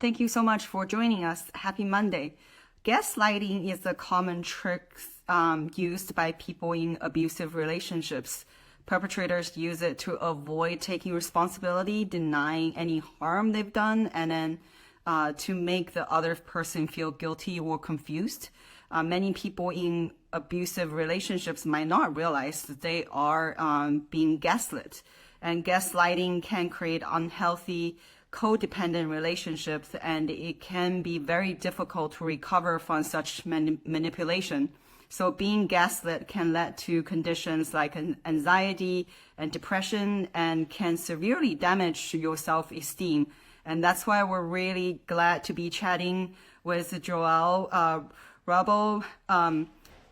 Thank you so much for joining us. Happy Monday. Gaslighting is a common trick used by people in abusive relationships. Perpetrators use it to avoid taking responsibility, denying any harm they've done, and then to make the other person feel guilty or confused. Many people in abusive relationships might not realize that they are being gaslit. And gaslighting can create unhealthy codependent relationships, and it can be very difficult to recover from such manipulation. So being gaslit can lead to conditions like anxiety and depression and can severely damage your self-esteem. And that's why we're really glad to be chatting with Joelle Rabow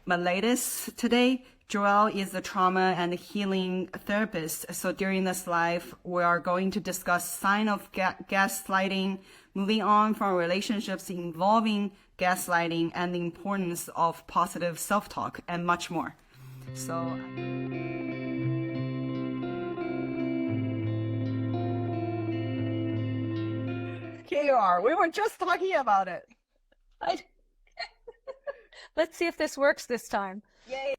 Maletis today. Joelle is a trauma and healing therapist. So during this live, we are going to discuss signs of gaslighting, moving on from relationships involving gaslighting, and the importance of positive self-talk, and much more. So KR, we were just talking about it. I, let's see if this works this time. Yay.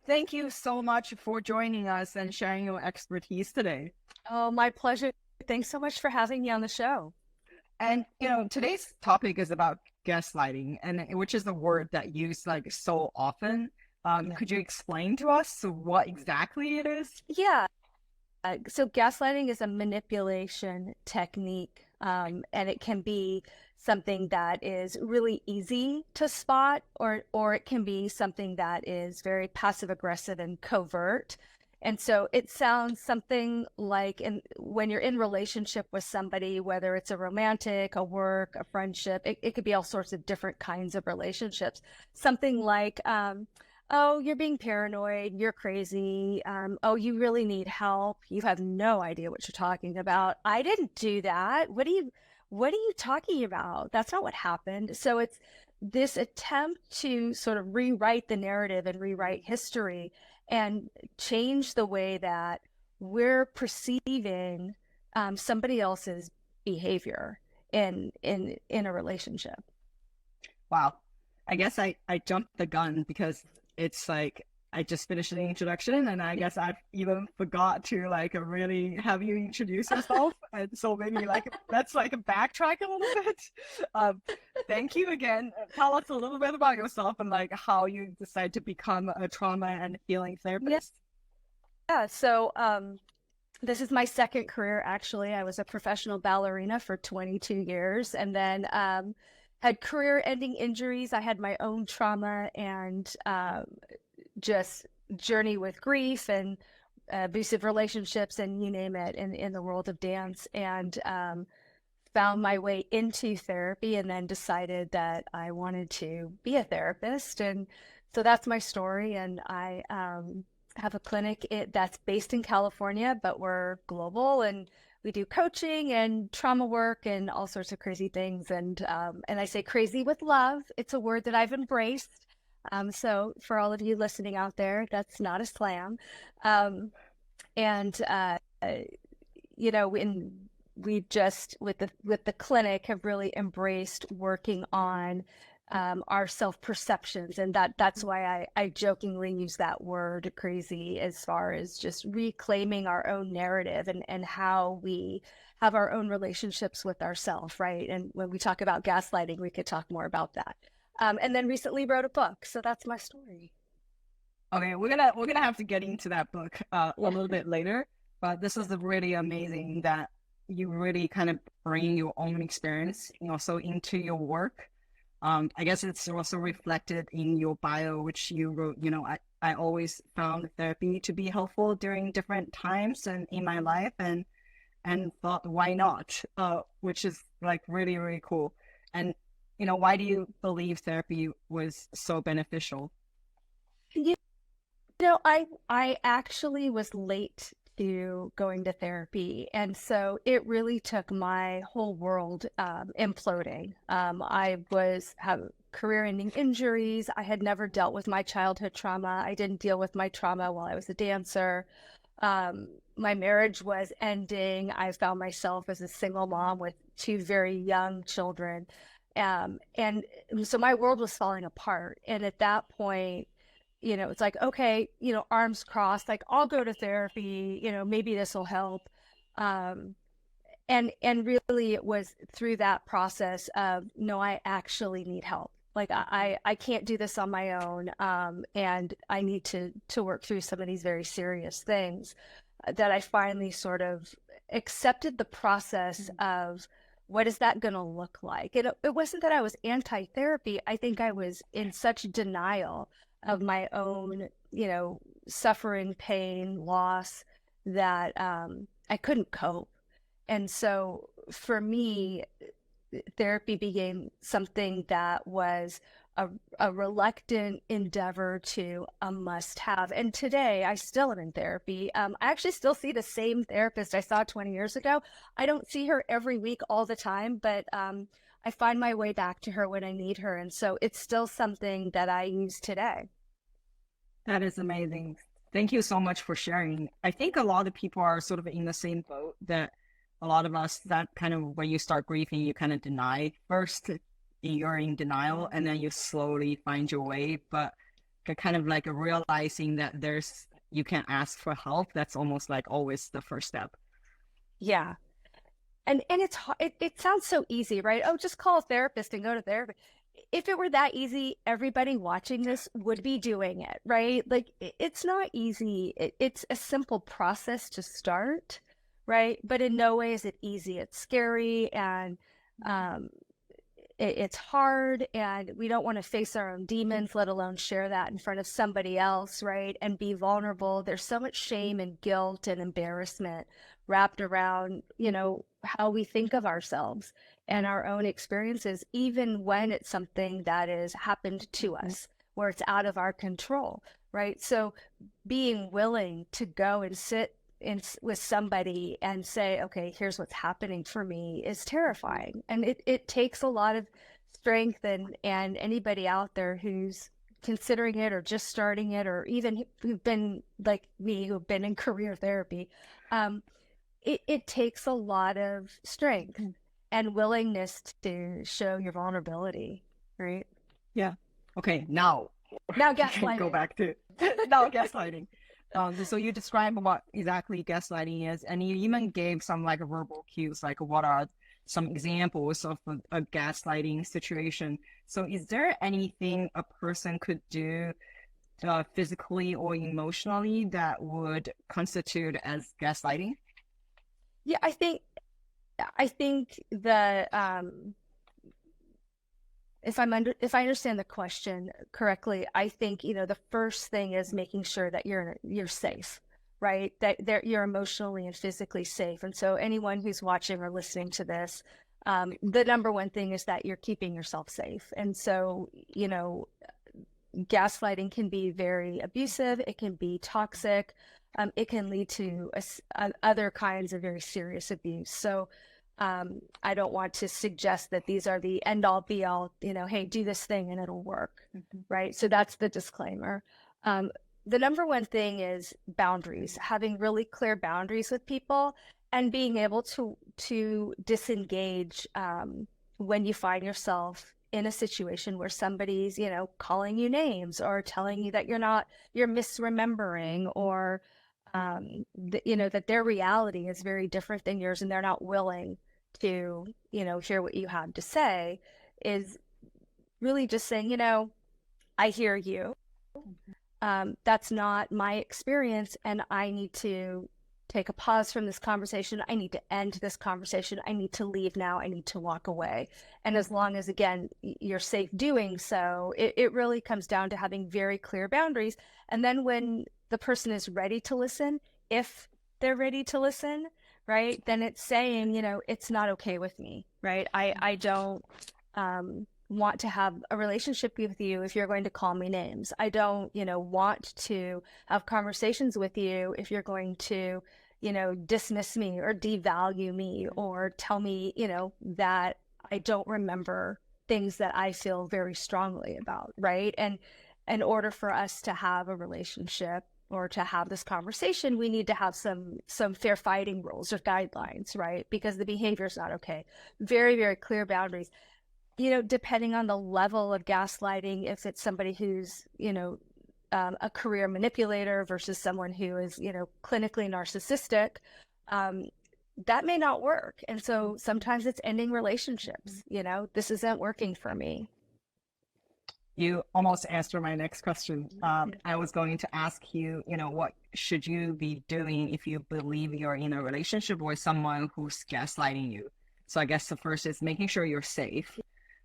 Thank you so much for joining us and sharing your expertise today. Oh, my pleasure. Thanks so much for having me on the show. And today's topic is about gaslighting, and which is a word that used like so often. Could you explain to us what exactly it is? Yeah. So gaslighting is a manipulation technique, and it can be something that is really easy to spot, or it can be something that is very passive aggressive and covert. And so it sounds something like when you're in relationship with somebody, whether it's a romantic, a work, a friendship, it could be all sorts of different kinds of relationships. Something like, oh, you're being paranoid, you're crazy, oh, you really need help, you have no idea what you're talking about. I didn't do that. What are you talking about? That's not what happened. So it's this attempt to sort of rewrite the narrative and rewrite history and change the way that we're perceiving somebody else's behavior in a relationship. Wow. I guess I jumped the gun because it's like I just finished the introduction, and I guess I even forgot to like really have you introduce yourself. And so maybe like let's like backtrack a little bit. Um, Thank you again. Tell us a little bit about yourself and like how you decided to become a trauma and healing Yeah. therapist. So this is my second career, actually. I was a professional ballerina for 22 years and then had career-ending injuries. I had my own trauma and just journey with grief and abusive relationships and you name it in the world of dance. And found my way into therapy and then decided that I wanted to be a therapist. And so that's my story. And I have a clinic that's based in California, but we're global and we do coaching and trauma work and all sorts of crazy things. And I say crazy with love. It's a word that I've embraced. So for all of you listening out there, that's not a slam. And when we just with the clinic have really embraced working on our self perceptions, and that's why I jokingly use that word crazy as far as just reclaiming our own narrative and how we have our own relationships with ourselves, right? And when we talk about gaslighting, we could talk more about that. And then recently wrote a book, so that's my story. Okay, we're gonna have to get into that book a Yeah. little bit later. But this is really amazing that you really kind of bring your own experience, also into your work. I guess it's also reflected in your bio, which you wrote. I always found therapy to be helpful during different times and in my life, and thought why not? Which is like really really cool. And why do you believe therapy was so beneficial? You I actually was late to going to therapy, and so it really took my whole world imploding. I was have career-ending injuries. I had never dealt with my childhood trauma. I didn't deal with my trauma while I was a dancer. My marriage was ending. I found myself as a single mom with two very young children. And so my world was falling apart. And at that point, it's like, okay, arms crossed, like I'll go to therapy, maybe this will help. Um, and really it was through that process of, no, I actually need help. Like I can't do this on my own. And I need to work through some of these very serious things that I finally sort of accepted the process of what is that going to look like. It wasn't that I was anti-therapy. I think I was in such denial of my own, suffering, pain, loss, that I couldn't cope. And so for me, therapy became something that was a reluctant endeavor to a must have. And today I still am in therapy. I actually still see the same therapist I saw 20 years ago. I don't see her every week all the time, but I find my way back to her when I need her. And so it's still something that I use today. That is amazing. Thank you so much for sharing. I think a lot of people are sort of in the same boat, that a lot of us, that kind of when you start grieving, you kind of deny first, you're in denial, and then you slowly find your way. But kind of like realizing that you can ask for help, that's almost like always the first step. Yeah. And it sounds so easy, right? Oh, just call a therapist and go to therapy. If it were that easy, everybody watching this would be doing it, right? Like it's not easy. It's a simple process to start, right? But in no way is it easy. It's scary, and it's hard, and we don't want to face our own demons, let alone share that in front of somebody else, right? And be vulnerable. There's so much shame and guilt and embarrassment wrapped around, how we think of ourselves and our own experiences, even when it's something that has happened to us, where it's out of our control, right? So being willing to go and sit with somebody and say, okay, here's what's happening for me, is terrifying. And it takes a lot of strength, and anybody out there who's considering it or just starting it, or even who've been like me, who've been in career therapy, it takes a lot of strength and willingness to show your vulnerability, right? Yeah. Okay, now Gaslighting. go back to now gaslighting. So you described what exactly gaslighting is, and you even gave some like verbal cues, like what are some examples of a gaslighting situation. So is there anything a person could do physically or emotionally that would constitute as gaslighting? Yeah, I think the if I understand the question correctly, I think, the first thing is making sure that you're safe, right? That you're emotionally and physically safe. And so anyone who's watching or listening to this, the number one thing is that you're keeping yourself safe. And so, gaslighting can be very abusive. It can be toxic. It can lead to other kinds of very serious abuse. So I don't want to suggest that these are the end all be all, hey, do this thing and it'll work, right? So that's the disclaimer. The number one thing is boundaries, having really clear boundaries with people, and being able to disengage when you find yourself in a situation where somebody's, calling you names or telling you that you're misremembering, or that their reality is very different than yours and they're not willing to, hear what you have to say, is really just saying, I hear you. That's not my experience, and I need to take a pause from this conversation. I need to end this conversation. I need to leave now. I need to walk away. And as long as, again, you're safe doing so, it really comes down to having very clear boundaries. And then when the person is ready to listen, if they're ready to listen, right, then it's saying, it's not okay with me, right? I don't want to have a relationship with you if you're going to call me names. I don't, want to have conversations with you if you're going to, dismiss me or devalue me, or tell me, that I don't remember things that I feel very strongly about, right? And in order for us to have a relationship, or to have this conversation, we need to have some fair fighting rules or guidelines, right? Because the behavior is not okay. Very, very clear boundaries. Depending on the level of gaslighting, if it's somebody who's, a career manipulator versus someone who is, clinically narcissistic, that may not work. And so sometimes it's ending relationships. This isn't working for me. You almost answered my next question. I was going to ask you, what should you be doing if you believe you're in a relationship with someone who's gaslighting you? So I guess the first is making sure you're safe.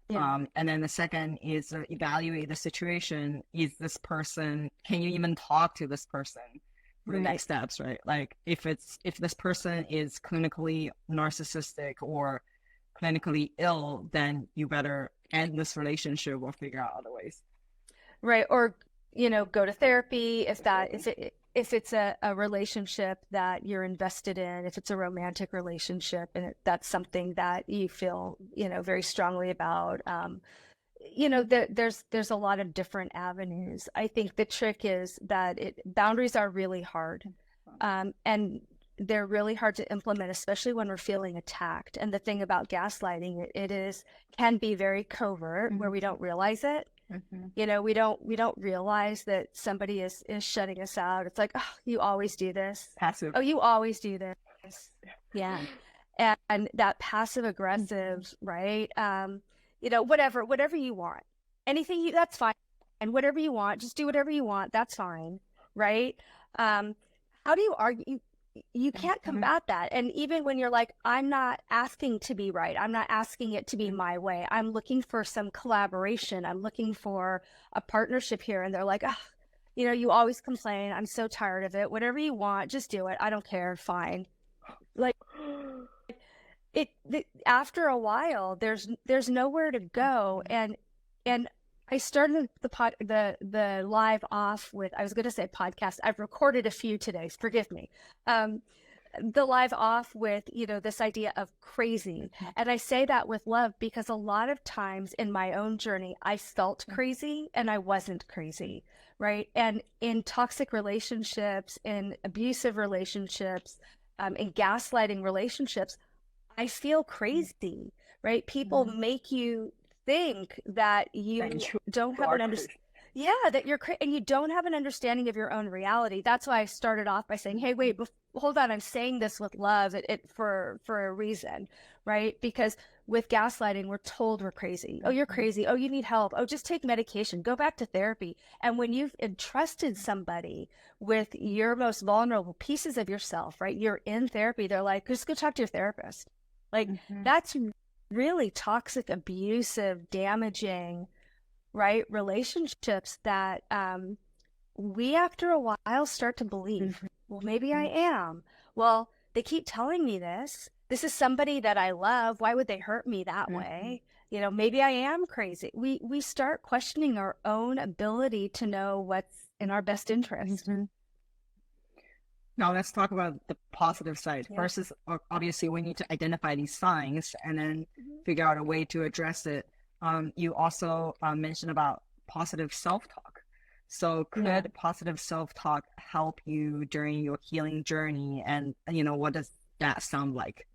Yeah. And then the second is evaluate the situation. Is this person, can you even talk to this person? The next steps, right? Like if this person is clinically narcissistic or clinically ill, then you better end this relationship or figure out other ways. Right. Or, go to therapy if it's a relationship that you're invested in, if it's a romantic relationship and that's something that you feel, very strongly about. There's a lot of different avenues. I think the trick is that boundaries are really hard. And they're really hard to implement, especially when we're feeling attacked. And the thing about gaslighting, can be very covert where we don't realize it. We don't realize that somebody is shutting us out. It's like, oh, you always do this. Passive. Oh, you always do this. Yeah. And that passive aggressive, right? Whatever you want, that's fine. And whatever you want, just do whatever you want. That's fine. Right. How do you argue? You can't combat that. And even when you're like, I'm not asking to be right, I'm not asking it to be my way, I'm looking for some collaboration, I'm looking for a partnership here. And they're like, oh, you always complain, I'm so tired of it, whatever you want, just do it, I don't care, fine. Like after a while, there's nowhere to go. And I started the live off with, I was going to say podcast. I've recorded a few today. Forgive me. The live off with, this idea of crazy. And I say that with love because a lot of times in my own journey, I felt crazy and I wasn't crazy. Right. And in toxic relationships, in abusive relationships, in gaslighting relationships, I feel crazy. Right. People make you think that you don't have an understanding. Yeah, that you're and you don't have an understanding of your own reality. That's why I started off by saying, "Hey, wait, hold on. I'm saying this with love, for a reason, right? Because with gaslighting, we're told we're crazy. Oh, you're crazy. Oh, you need help. Oh, just take medication. Go back to therapy." And when you've entrusted somebody with your most vulnerable pieces of yourself, right? You're in therapy. They're like, "Just go talk to your therapist." Like that's really toxic, abusive, damaging, right? Relationships that we, after a while, start to believe, well, maybe I am. Well, they keep telling me this. This is somebody that I love. Why would they hurt me that way? Maybe I am crazy. We start questioning our own ability to know what's in our best interest. Now let's talk about the positive side. Yeah. First is obviously we need to identify these signs and then figure out a way to address it. You also mentioned about positive self-talk. So could positive self-talk help you during your healing journey? And, what does that sound like?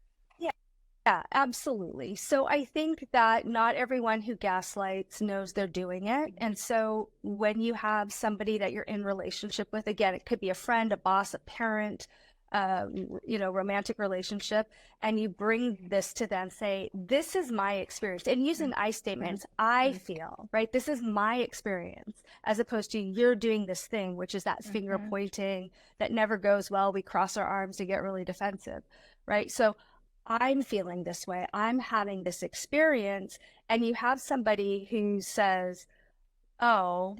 Yeah, absolutely. So I think that not everyone who gaslights knows they're doing it. And so when you have somebody that you're in relationship with, again, it could be a friend, a boss, a parent, romantic relationship, and you bring this to them, say, this is my experience. And using I statements, I feel, right? This is my experience, as opposed to you're doing this thing, which is that finger pointing that never goes well. We cross our arms and get really defensive, right? So I'm feeling this way. I'm having this experience. And you have somebody who says, oh,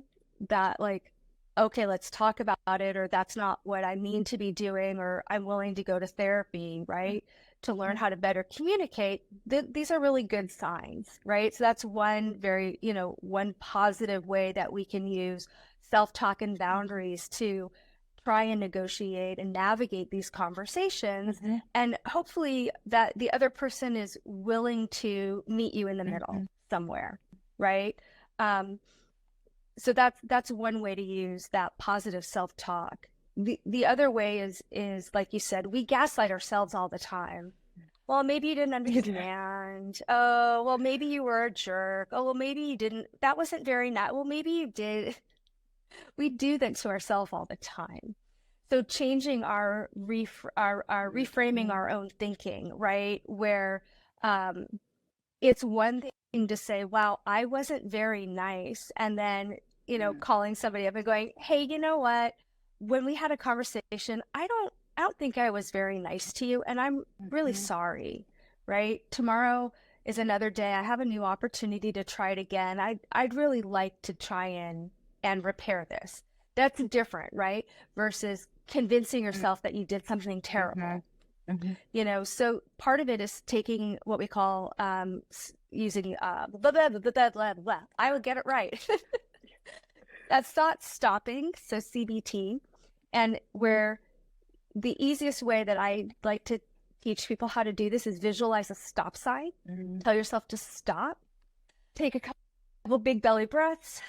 that like, okay, let's talk about it, or that's not what I mean to be doing, or I'm willing to go to therapy, right? To learn how to better communicate. These are really good signs, right? So that's one one positive way that we can use self-talk and boundaries to try and negotiate and navigate these conversations. And hopefully that the other person is willing to meet you in the middle somewhere, right? So that's one way to use that positive self-talk. the other way is like you said, we gaslight ourselves all the time. Well, maybe you didn't understand. Oh, well, maybe you were a jerk. Oh, well, maybe you didn't. That wasn't very nice. Well, maybe you did. We do that to ourselves all the time. So changing our reframing our own thinking, right? Where it's one thing to say, wow, I wasn't very nice. And then, calling somebody up and going, hey, you know what? When we had a conversation, I don't think I was very nice to you, and I'm really sorry, right? Tomorrow is another day. I have a new opportunity to try it again. I'd really like to try and repair this. That's different, right? Versus convincing yourself that you did something terrible. So part of it is taking what we call using blah, blah, blah, blah, blah, blah. I would get it right. That's thought stopping, so CBT, and where the easiest way that I like to teach people how to do this is visualize a stop sign. Tell yourself to stop. Take a couple big belly breaths,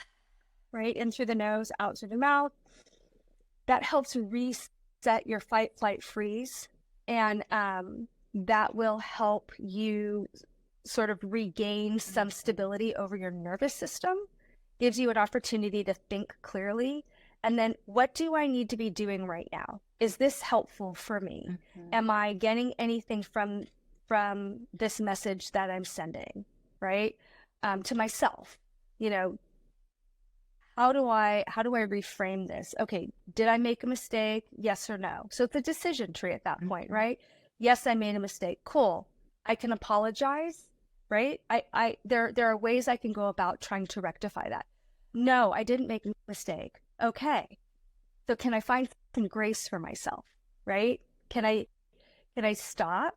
right? In through the nose, out through the mouth. That helps reset your fight, flight, freeze. And that will help you sort of regain some stability over your nervous system. Gives you an opportunity to think clearly. And then, what do I need to be doing right now? Is this helpful for me? Am I getting anything from this message that I'm sending, right? To myself, how do I reframe this? Okay, did I make a mistake? Yes or no? So it's a decision tree at that point, right? Yes, I made a mistake. Cool. I can apologize, right? There are ways I can go about trying to rectify that. No, I didn't make a mistake. Okay. So can I find some grace for myself, right? Can I stop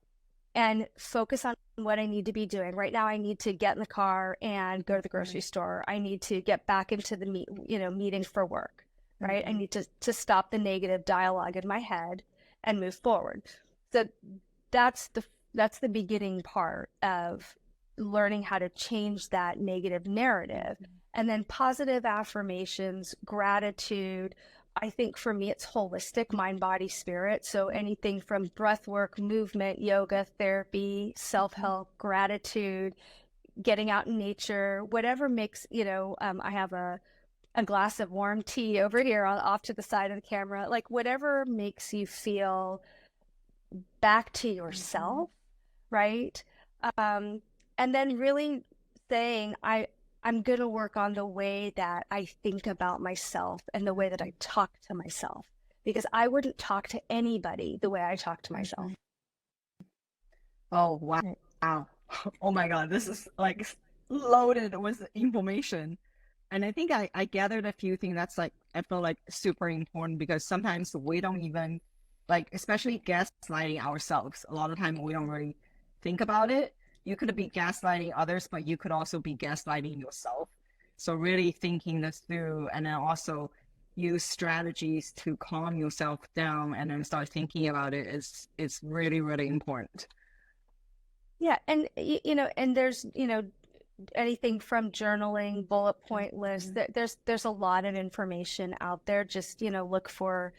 and focus on what I need to be doing? Right now, I need to get in the car and go to the grocery store. I need to get back into the meeting for work, right? I need to stop the negative dialogue in my head and move forward. So that's the beginning part of learning how to change that negative narrative. And then positive affirmations, gratitude. I think for me, it's holistic, mind, body, spirit. So anything from breath work, movement, yoga, therapy, self-help, gratitude, getting out in nature, whatever makes, I have a glass of warm tea over here off to the side of the camera, like whatever makes you feel back to yourself, right? And then really saying, I'm going to work on the way that I think about myself and the way that I talk to myself, because I wouldn't talk to anybody the way I talk to myself. Oh, wow. Wow. Oh my God. This is like loaded with information. And I think I gathered a few things that's like, I feel like super important, because sometimes we don't even especially gaslighting ourselves. A lot of time we don't really think about it. You could be gaslighting others, but you could also be gaslighting yourself. So really thinking this through, and then also use strategies to calm yourself down and then start thinking about it is really, really important. Yeah. And, and there's, anything from journaling, bullet point lists, there's a lot of information out there. Just, look for,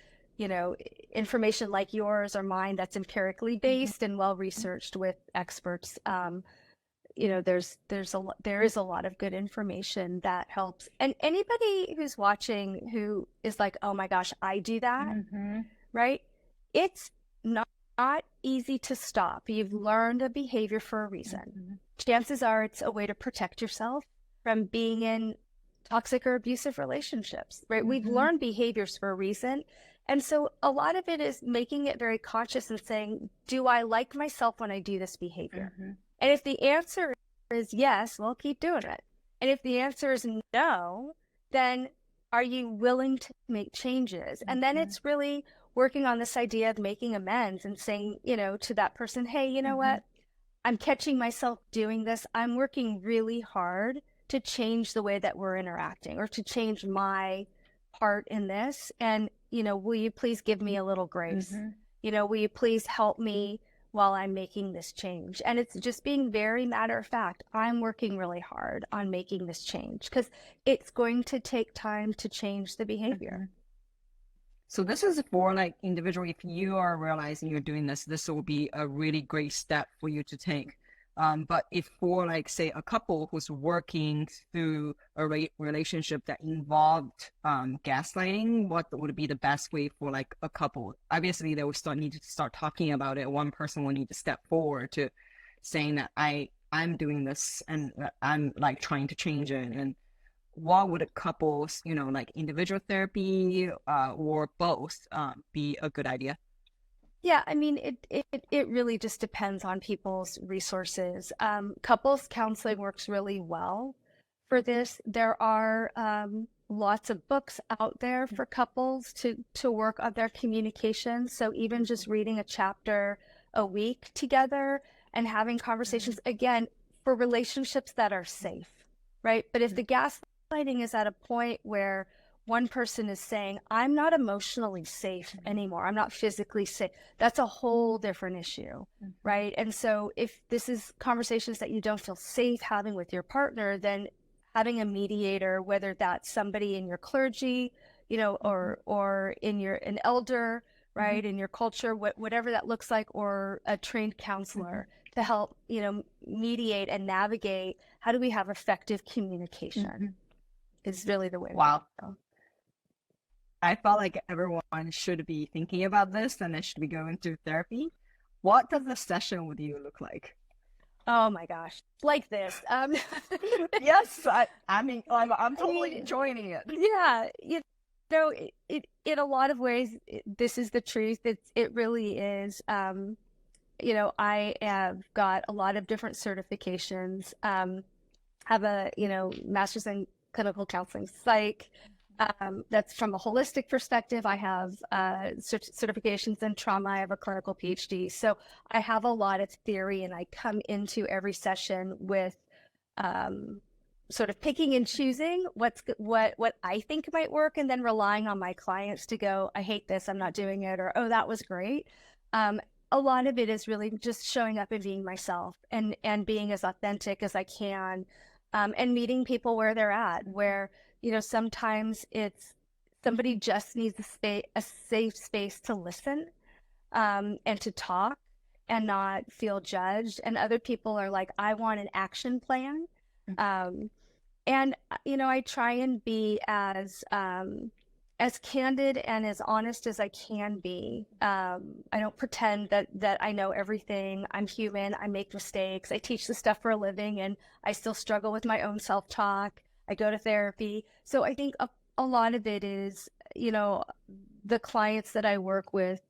information like yours or mine that's empirically based and well researched with experts. There is a lot of good information that helps. And anybody who's watching who is like, oh my gosh, I do that, right? It's not easy to stop. You've learned a behavior for a reason. Chances are it's a way to protect yourself from being in toxic or abusive relationships, right? We've learned behaviors for a reason. And so a lot of it is making it very conscious and saying, do I like myself when I do this behavior? And if the answer is yes, well, keep doing it. And if the answer is no, then are you willing to make changes? And then it's really working on this idea of making amends and saying, to that person, hey, you know what? I'm catching myself doing this. I'm working really hard to change the way that we're interacting, or to change my part in this. And, will you please give me a little grace? Will you please help me while I'm making this change? And it's just being very matter of fact. I'm working really hard on making this change, because it's going to take time to change the behavior. So this is for like individual, if you are realizing you're doing this, this will be a really great step for you to take. But if for like, say, a couple who's working through a relationship that involved gaslighting, what would be the best way for like a couple? Obviously, they will need to start talking about it. One person will need to step forward to saying that I'm doing this and I'm like trying to change it. And what would a couple's, like individual therapy or both be a good idea? Yeah, I mean, it really just depends on people's resources. Couples counseling works really well for this. There are lots of books out there for couples to work on their communication. So even just reading a chapter a week together and having conversations, again, for relationships that are safe, right? But if the gaslighting is at a point where one person is saying, I'm not emotionally safe anymore, I'm not physically safe, that's a whole different issue, right? And so if this is conversations that you don't feel safe having with your partner, then having a mediator, whether that's somebody in your clergy, or in an elder, right, in your culture, whatever that looks like, or a trained counselor to help, mediate and navigate how do we have effective communication is really the way. Wow. I felt like everyone should be thinking about this and they should be going through therapy. What does a session with you look like? Oh my gosh, like this. Yes, I mean, I'm totally enjoying it. Yeah, in a lot of ways, this is the truth. It really is. I have got a lot of different certifications. Have a master's in clinical counseling psych. That's from a holistic perspective. I have certifications in trauma. I have a clinical PhD. So I have a lot of theory, and I come into every session with sort of picking and choosing what I think might work, and then relying on my clients to go, I hate this, I'm not doing it, or, oh, that was great. A lot of it is really just showing up and being myself and being as authentic as I can, and meeting people where they're at, where sometimes it's somebody just needs a safe space to listen, and to talk and not feel judged. And other people are like, I want an action plan. And I try and be as candid and as honest as I can be. I don't pretend that I know everything. I'm human. I make mistakes. I teach this stuff for a living, and I still struggle with my own self-talk. I go to therapy. So I think a lot of it is, the clients that I work with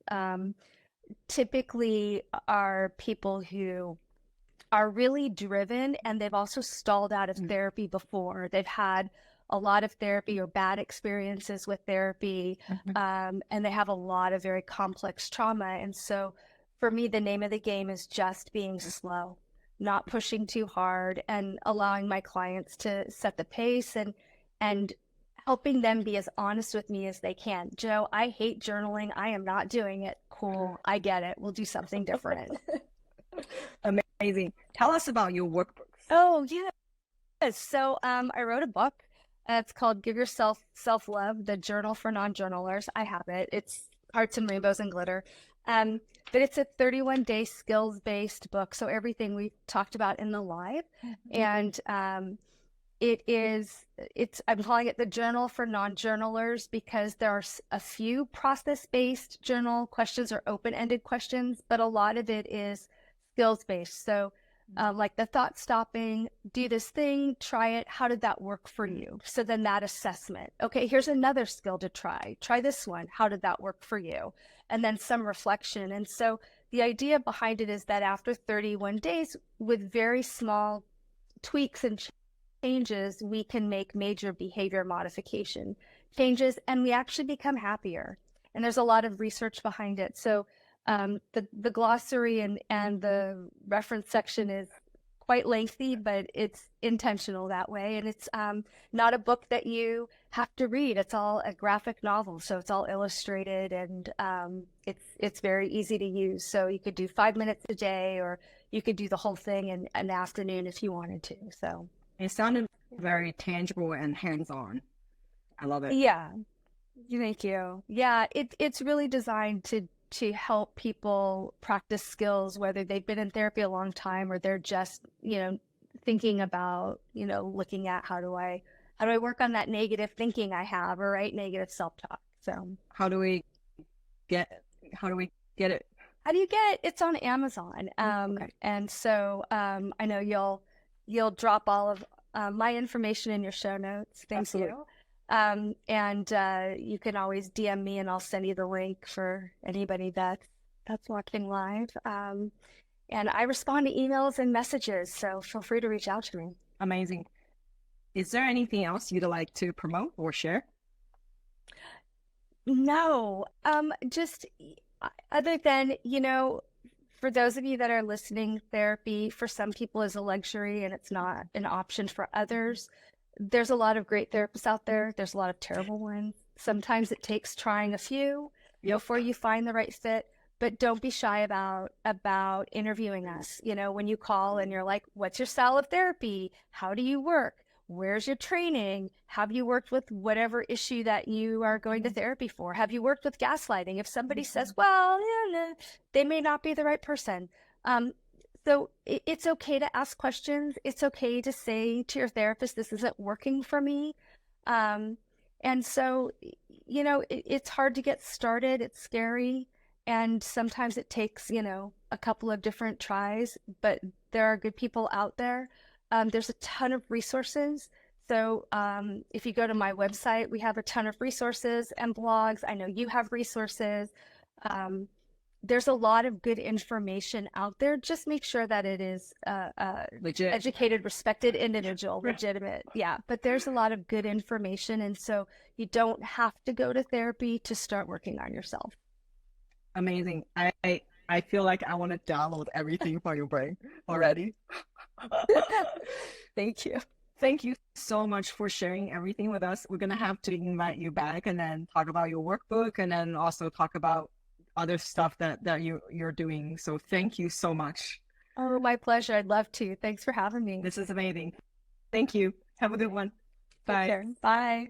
typically are people who are really driven, and they've also stalled out of therapy before. They've had a lot of therapy or bad experiences with therapy, and they have a lot of very complex trauma. And so for me, the name of the game is just being slow, not pushing too hard, and allowing my clients to set the pace, and helping them be as honest with me as they can. Joe, I hate journaling. I am not doing it. Cool. I get it. We'll do something different. Amazing. Tell us about your workbooks. Oh, yeah. So I wrote a book. It's called Give Yourself Self-Love, the Journal for Non-Journalers. I have it. It's hearts and rainbows and glitter. But it's a 31-day skills-based book. So everything we talked about in the live. And I'm calling it the Journal for Non-Journalers because there are a few process-based journal questions or open-ended questions, but a lot of it is skills-based. So like the thought stopping, do this thing, try it. How did that work for you? So then that assessment. Okay, here's another skill to try. Try this one. How did that work for you? And then some reflection. And so the idea behind it is that after 31 days, with very small tweaks and changes, we can make major behavior modification changes, and we actually become happier. And there's a lot of research behind it. So the glossary and the reference section is quite lengthy, but it's intentional that way. And it's not a book that you have to read. It's all a graphic novel, so it's all illustrated, and it's very easy to use. So you could do 5 minutes a day, or you could do the whole thing in an afternoon if you wanted to. So it sounded very tangible and hands-on. I love it. Yeah. Thank you. Yeah, it's really designed to help people practice skills, whether they've been in therapy a long time or they're just, thinking about, looking at how do I work on that negative thinking I have, or right, negative self-talk. So How do we get, how do we get it? how do you get it? It's on Amazon. Okay. And so I know you'll drop all of my information in your show notes. Thank Absolutely. you. And you can always DM me and I'll send you the link for anybody that's watching live. And I respond to emails and messages, so feel free to reach out to me. Amazing. Is there anything else you'd like to promote or share? No, just other than, for those of you that are listening, therapy for some people is a luxury and it's not an option for others. There's a lot of great therapists out there. There's a lot of terrible ones. Sometimes it takes trying a few before you find the right fit, but don't be shy about interviewing us. When you call and you're like, what's your style of therapy? How do you work? Where's your training? Have you worked with whatever issue that you are going to therapy for? Have you worked with gaslighting? If somebody says, well, yeah, they may not be the right person. So it's okay to ask questions. It's okay to say to your therapist, this isn't working for me. And so, it's hard to get started. It's scary. And sometimes it takes, a couple of different tries, but there are good people out there. There's a ton of resources. So if you go to my website, we have a ton of resources and blogs. I know you have resources. There's a lot of good information out there. Just make sure that it is Legit. educated, respected individual, legitimate. Yeah, but there's a lot of good information. And so you don't have to go to therapy to start working on yourself. Amazing. I feel like I want to download everything from your brain already. Thank you. Thank you so much for sharing everything with us. We're going to have to invite you back and then talk about your workbook and then also talk about other stuff that you're doing. So thank you so much. Oh, my pleasure. I'd love to. Thanks for having me. This is amazing. Thank you. Have a good one. Take Bye. care. Bye.